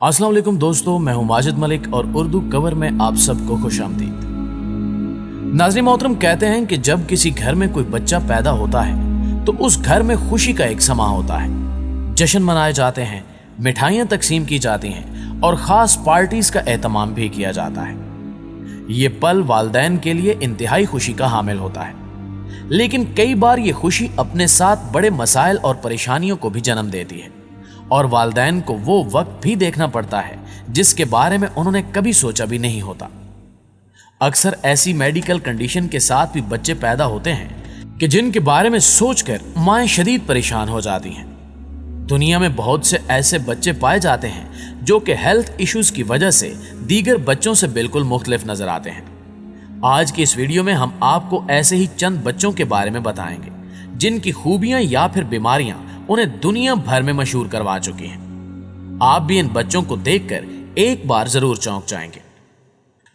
अस्सलाम वालेकुम दोस्तों, मैं हूं माजिद मलिक और उर्दू कवर में आप सबको खुशामदीद। नाज़रीन मोहतरम, कहते हैं कि जब किसी घर में कोई बच्चा पैदा होता है तो उस घर में खुशी का एक समा होता है। जश्न मनाए जाते हैं, मिठाइयाँ तकसीम की जाती हैं और ख़ास पार्टीज़ का एहतमाम भी किया जाता है। ये पल वालिदैन के लिए इंतहाई खुशी का हामिल होता है, लेकिन कई बार ये खुशी अपने साथ बड़े मसाइल और परेशानियों को भी जन्म देती है और वालिदैन को वो वक्त भी देखना पड़ता है जिसके बारे में उन्होंने कभी सोचा भी नहीं होता। अक्सर ऐसी मेडिकल कंडीशन के साथ भी बच्चे पैदा होते हैं कि जिनके बारे में सोचकर माएं शदीद परेशान हो जाती हैं। दुनिया में बहुत से ऐसे बच्चे पाए जाते हैं जो कि हेल्थ इश्यूज की वजह से दीगर बच्चों से बिल्कुल मुख्तलिफ नजर आते हैं। आज की इस वीडियो में हम आपको ऐसे ही चंद बच्चों के बारे में बताएंगे जिनकी खूबियां या फिर बीमारियां उन्हें दुनिया भर में मशहूर करवा चुकी हैं। आप भी इन बच्चों को देखकर एक बार जरूर चौंक जाएंगे।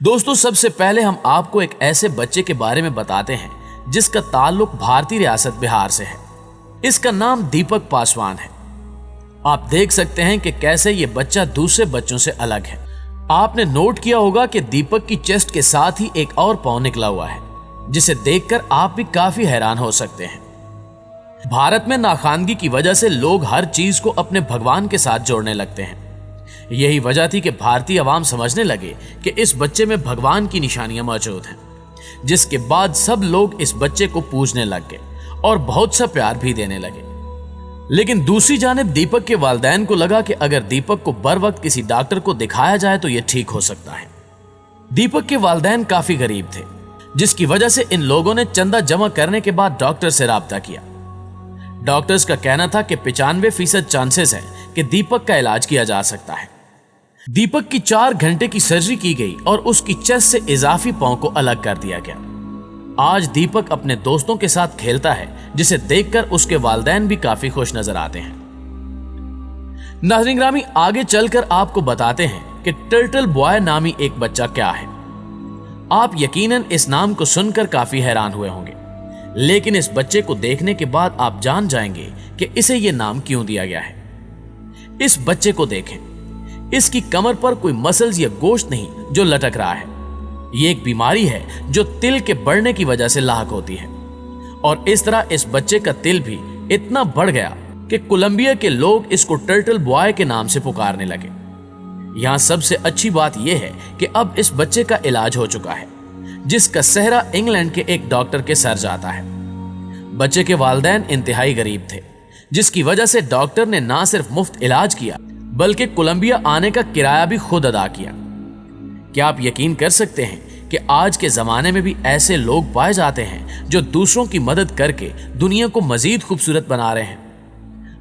दोस्तों, सबसे पहले हम आपको एक ऐसे बच्चे के बारे में बताते हैं जिसका ताल्लुक भारतीय रियासत बिहार से है। इसका नाम दीपक पासवान है। आप देख सकते हैं कि कैसे ये बच्चा दूसरे बच्चों से अलग है। आपने नोट किया होगा कि दीपक की चेस्ट के साथ ही एक और पाँव निकला हुआ है, जिसे देखकर आप भी काफी हैरान हो सकते हैं। भारत में नाखानगी की वजह से लोग हर चीज को अपने भगवान के साथ जोड़ने लगते हैं। यही वजह थी कि भारतीय अवाम समझने लगे कि इस बच्चे में भगवान की निशानियां मौजूद हैं, जिसके बाद सब लोग इस बच्चे को पूजने लग गए और बहुत सा प्यार भी देने लगे। लेकिन दूसरी जानिब दीपक के वालिदैन को लगा कि अगर दीपक को बर वक्त किसी डॉक्टर को दिखाया जाए तो यह ठीक हो सकता है। दीपक के वालिदैन काफी गरीब थे, जिसकी वजह से इन लोगों ने चंदा जमा करने के बाद डॉक्टर से राब्ता किया। डॉक्टर्स का कहना था कि 95% चांसेस है कि दीपक का इलाज किया जा सकता है। दीपक की 4 घंटे की सर्जरी की गई और उसकी चेस्ट से इजाफी पाँव को अलग कर दिया गया। आज दीपक अपने दोस्तों के साथ खेलता है, जिसे देखकर उसके वालिदैन भी काफी खुश नजर आते हैं। नाज़रीन ग्रामी, आगे चलकर आपको बताते हैं कि टर्टल बॉय नामी एक बच्चा क्या है। आप यकीनन इस नाम को सुनकर काफी हैरान हुए होंगे, लेकिन इस बच्चे को देखने के बाद आप जान जाएंगे कि इसे ये नाम क्यों दिया गया है। इस बच्चे को देखें, इसकी कमर पर कोई मसल्स या गोश्त नहीं जो लटक रहा है। ये एक बीमारी है जो तिल के बढ़ने की वजह से लाक होती है और इस तरह इस बच्चे का तिल भी इतना बढ़ गया कि कोलंबिया के लोग इसको टर्टल बॉय के नाम से पुकारने लगे। यहां सबसे अच्छी बात यह है कि अब इस बच्चे का इलाज हो चुका है, जिसका सेहरा इंग्लैंड के एक डॉक्टर के सर जाता है। बच्चे के वालिदैन इंतहाई गरीब थे, जिसकी वजह से डॉक्टर ने ना सिर्फ मुफ्त इलाज किया बल्कि कोलंबिया आने का किराया भी खुद अदा किया। क्या आप यकीन कर सकते हैं कि आज के जमाने में भी ऐसे लोग पाए जाते हैं जो दूसरों की मदद करके दुनिया को मजीद खूबसूरत बना रहे हैं।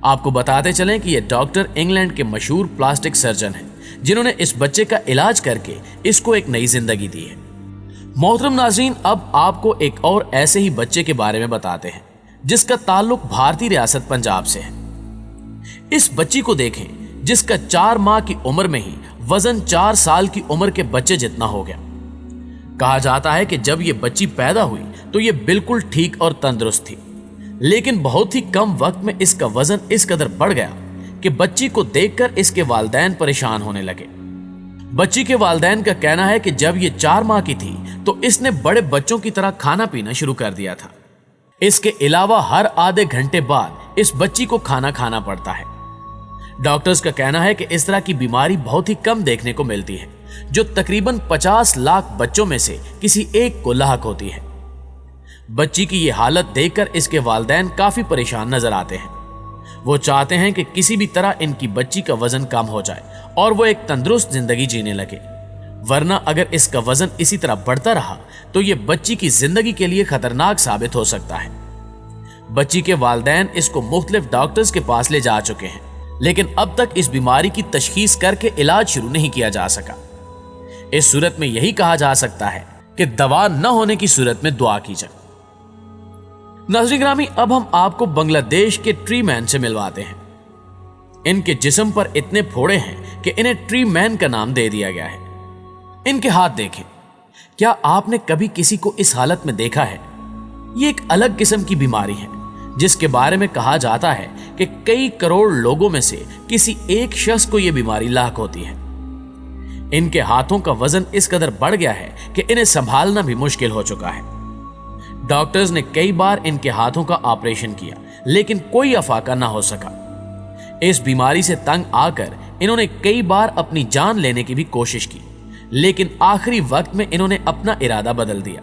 आपको बताते चलें कि यह डॉक्टर इंग्लैंड के मशहूर प्लास्टिक सर्जन हैं, जिन्होंने इस बच्चे का इलाज करके इसको एक नई जिंदगी दी है। मोहतरम नाज़रीन, अब आपको एक और ऐसे ही बच्चे के बारे में बताते हैं जिसका ताल्लुक भारतीय रियासत पंजाब से है। इस बच्ची को देखें, जिसका 4 माह की उम्र में ही वजन 4 साल की उम्र के बच्चे जितना हो गया। कहा जाता है कि जब ये बच्ची पैदा हुई तो ये बिल्कुल ठीक और तंदुरुस्त थी, लेकिन बहुत ही कम वक्त में इसका वजन इस कदर बढ़ गया कि बच्ची को देखकर इसके वालिदैन परेशान होने लगे। बच्ची के वालिदैन का कहना है कि जब ये 4 माह की थी तो इसने बड़े बच्चों की तरह खाना पीना शुरू कर दिया था। इसके अलावा हर आधे घंटे बाद इस बच्ची को खाना खाना पड़ता है। डॉक्टर्स का कहना है कि इस तरह की बीमारी बहुत ही कम देखने को मिलती है, जो तकरीबन 50 लाख बच्चों में से किसी एक को लाहक होती है। बच्ची की ये हालत देखकर इसके वालिदैन काफी परेशान नजर आते हैं। वो चाहते हैं कि किसी भी तरह इनकी बच्ची का वजन कम हो जाए और वो एक तंदुरुस्त जिंदगी जीने लगे, वरना अगर इसका वजन इसी तरह बढ़ता रहा तो ये बच्ची की जिंदगी के लिए खतरनाक साबित हो सकता है। बच्ची के वालिदैन इसको मुख्तलिफ डॉक्टर्स के पास ले जा चुके हैं, लेकिन अब तक इस बीमारी की तशखीस करके इलाज शुरू नहीं किया जा सका। इस सूरत में यही कहा जा सकता है कि दवा न होने की सूरत में दुआ की जाए। नाज़रीन ग्रामी, अब हम आपको बांग्लादेश के ट्री मैन से मिलवाते हैं। इनके जिस्म पर इतने फोड़े हैं कि इन्हें ट्री मैन का नाम दे दिया गया है। इनके हाथ देखें, क्या आपने कभी किसी को इस हालत में देखा है? ये एक अलग किस्म की बीमारी है जिसके बारे में कहा जाता है कि कई करोड़ लोगों में से किसी एक शख्स को यह बीमारी लाक होती है। इनके हाथों का वजन इस कदर बढ़ गया है कि इन्हें संभालना भी मुश्किल हो चुका है। डॉक्टर्स ने कई बार इनके हाथों का ऑपरेशन किया, लेकिन कोई अफाका ना हो सका। इस बीमारी से तंग आकर इन्होंने कई बार अपनी जान लेने की भी कोशिश की, लेकिन आखिरी वक्त में इन्होंने अपना इरादा बदल दिया।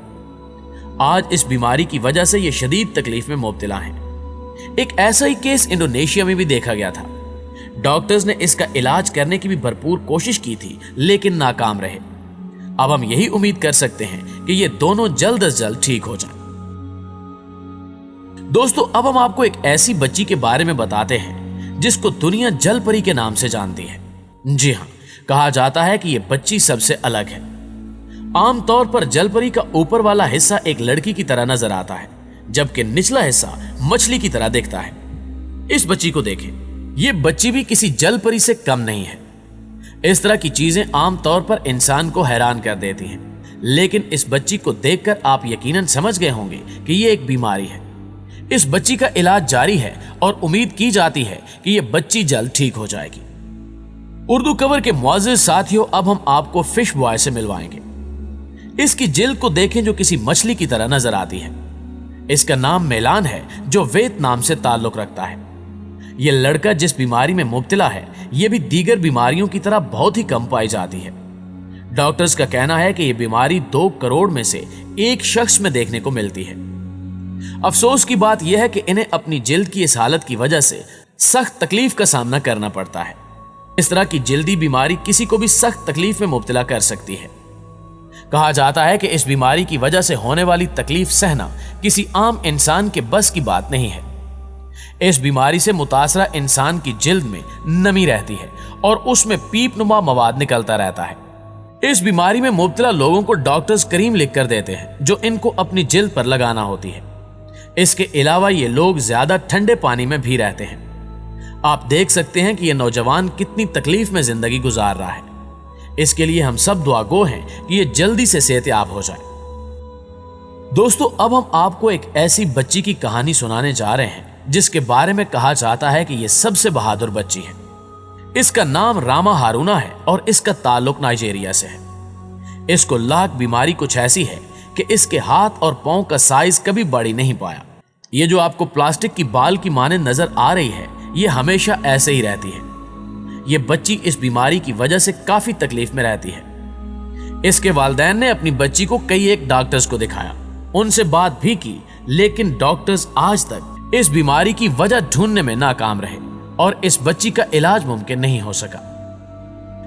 आज इस बीमारी की वजह से ये शदीद तकलीफ में मुब्तला हैं। एक ऐसा ही केस इंडोनेशिया में भी देखा गया था। डॉक्टर्स ने इसका इलाज करने की भी भरपूर कोशिश की थी, लेकिन नाकाम रहे। अब हम यही उम्मीद कर सकते हैं कि ये दोनों जल्द से जल्द ठीक हो जाएं। दोस्तों, अब हम आपको एक ऐसी बच्ची के बारे में बताते हैं जिसको दुनिया जल परी के नाम से जानती है। जी हाँ, कहा जाता है कि यह बच्ची सबसे अलग है। आमतौर पर जल परी का ऊपर वाला हिस्सा एक लड़की की तरह नजर आता है, जबकि निचला हिस्सा मछली की तरह दिखता है। इस बच्ची को देखें, यह बच्ची भी किसी जल परी से कम नहीं है। इस तरह की चीजें आमतौर पर इंसान को हैरान कर देती हैं, लेकिन इस बच्ची को देखकर आप यकीनन समझ गए होंगे कि यह एक बीमारी है। इस बच्ची का इलाज जारी है और उम्मीद की जाती है कि यह बच्ची जल्द ठीक हो जाएगी। उर्दू कवर के मुअज़्ज़िज़ साथियों, अब हम आपको फिश बॉय से मिलवाएंगे। इसकी जिल्द को देखें जो किसी मछली की तरह नजर आती है। इसका नाम मेलान है, जो वियतनाम से ताल्लुक रखता है। यह लड़का जिस बीमारी में मुब्तला है, यह भी दीगर बीमारियों की तरह बहुत ही कम पाई जाती है। डॉक्टर्स का कहना है कि यह बीमारी 2 करोड़ में से एक शख्स में देखने को मिलती है। अफसोस की बात यह है कि इन्हें अपनी जिल्द की इस हालत की वजह से सख्त तकलीफ का सामना करना पड़ता है। इस तरह की जिल्दी बीमारी किसी को भी सख्त तकलीफ में मुब्तला कर सकती है। कहा जाता है कि इस बीमारी की वजह से होने वाली तकलीफ सहना किसी आम इंसान के बस की बात नहीं है। इस बीमारी से मुतासरा इंसान की जिल्द में नमी रहती है और उसमें पीपनुमा मवाद निकलता रहता है। इस बीमारी में मुब्तला लोगों को डॉक्टर्स क्रीम लिख कर देते हैं, जो इनको अपनी जिल्द पर लगाना होती है। इसके अलावा ये लोग ज्यादा ठंडे पानी में भी रहते हैं। आप देख सकते हैं कि यह नौजवान कितनी तकलीफ में जिंदगी गुजार रहा है। इसके लिए हम सब दुआगो हैं कि ये जल्दी से सेहतयाब हो जाए। दोस्तों, अब हम आपको एक ऐसी बच्ची की कहानी सुनाने जा रहे हैं जिसके बारे में कहा जाता है कि यह सबसे बहादुर बच्ची है। इसका नाम रामा हारूना है और इसका ताल्लुक नाइजीरिया से है। इसको लाक बीमारी कुछ ऐसी है कि इसके हाथ और पांव का साइज कभी बढ़ नहीं पाया। ये जो आपको प्लास्टिक की बाल की माने नजर आ रही है, ये हमेशा ऐसे ही रहती है। ये बच्ची इस बीमारी की वजह से काफी तकलीफ में रहती है। इसके वालिदैन ने अपनी बच्ची को कई एक डॉक्टर्स को दिखाया, उनसे बात भी की, लेकिन डॉक्टर्स आज तक इस बीमारी की वजह ढूंढने में नाकाम रहे और इस बच्ची का इलाज मुमकिन नहीं हो सका।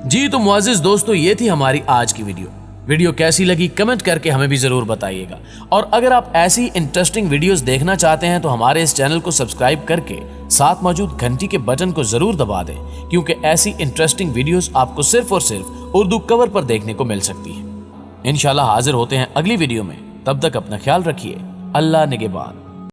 जी तो मुअज़्ज़िज़ दोस्तों, ये थी हमारी आज की वीडियो कैसी लगी कमेंट करके हमें भी जरूर बताइएगा। और अगर आप ऐसी इंटरेस्टिंग वीडियोस देखना चाहते हैं तो हमारे इस चैनल को सब्सक्राइब करके साथ मौजूद घंटी के बटन को जरूर दबा दें, क्योंकि ऐसी इंटरेस्टिंग वीडियोस आपको सिर्फ और सिर्फ उर्दू कवर पर देखने को मिल सकती है। इंशाल्लाह हाजिर होते हैं अगली वीडियो में। तब तक अपना ख्याल रखिए। अल्लाह निगहबान।